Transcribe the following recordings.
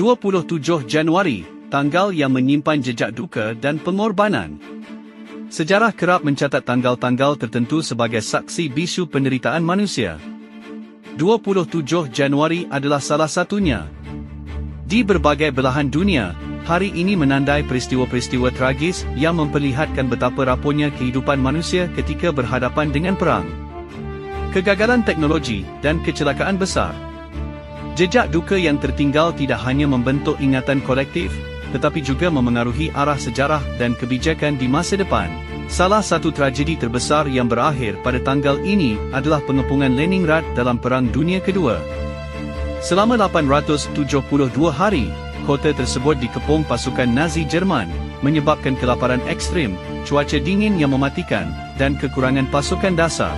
27 Januari, tanggal yang menyimpan jejak duka dan pengorbanan. Sejarah kerap mencatat tanggal-tanggal tertentu sebagai saksi bisu penderitaan manusia. 27 Januari adalah salah satunya. Di berbagai belahan dunia, hari ini menandai peristiwa-peristiwa tragis yang memperlihatkan betapa rapuhnya kehidupan manusia ketika berhadapan dengan perang, kegagalan teknologi, dan kecelakaan besar. Jejak duka yang tertinggal tidak hanya membentuk ingatan kolektif, tetapi juga memengaruhi arah sejarah dan kebijakan di masa depan. Salah satu tragedi terbesar yang berakhir pada tanggal ini adalah pengepungan Leningrad dalam Perang Dunia Kedua. Selama 872 hari, kota tersebut dikepung pasukan Nazi Jerman, menyebabkan kelaparan ekstrim, cuaca dingin yang mematikan, dan kekurangan pasukan dasar.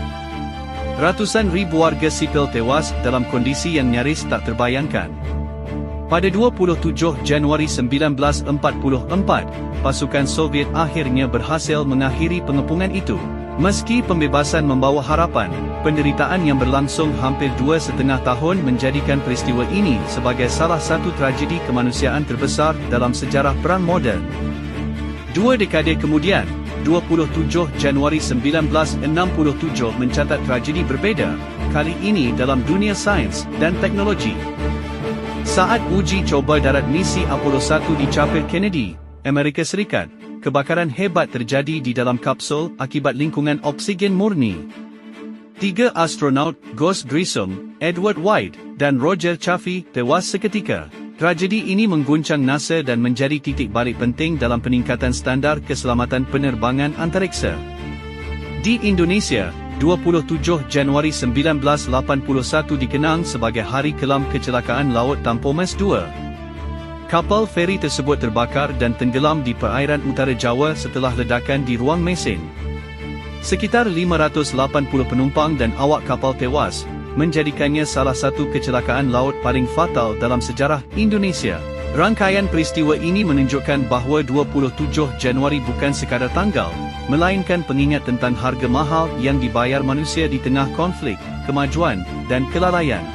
Ratusan ribu warga sipil tewas dalam kondisi yang nyaris tak terbayangkan. Pada 27 Januari 1944, pasukan Soviet akhirnya berhasil mengakhiri pengepungan itu. Meski pembebasan membawa harapan, penderitaan yang berlangsung hampir 2,5 tahun menjadikan peristiwa ini sebagai salah satu tragedi kemanusiaan terbesar dalam sejarah perang moden. 2 dekade kemudian, 27 Januari 1967 mencatat tragedi berbeza, kali ini dalam dunia sains dan teknologi. Saat uji coba darat misi Apollo 1 dicapai Kennedy, Amerika Serikat, kebakaran hebat terjadi di dalam kapsul akibat lingkungan oksigen murni. 3 astronaut, Gus Grissom, Edward White, dan Roger Chaffee tewas seketika. Tragedi ini mengguncang NASA dan menjadi titik balik penting dalam peningkatan standar keselamatan penerbangan antariksa. Di Indonesia, 27 Januari 1981 dikenang sebagai Hari Kelam Kecelakaan Laut Tampomas II. Kapal feri tersebut terbakar dan tenggelam di perairan utara Jawa setelah ledakan di ruang mesin. Sekitar 580 penumpang dan awak kapal tewas, menjadikannya salah satu kecelakaan laut paling fatal dalam sejarah Indonesia. Rangkaian peristiwa ini menunjukkan bahawa 27 Januari bukan sekadar tanggal, melainkan pengingat tentang harga mahal yang dibayar manusia di tengah konflik, kemajuan, dan kelalaian.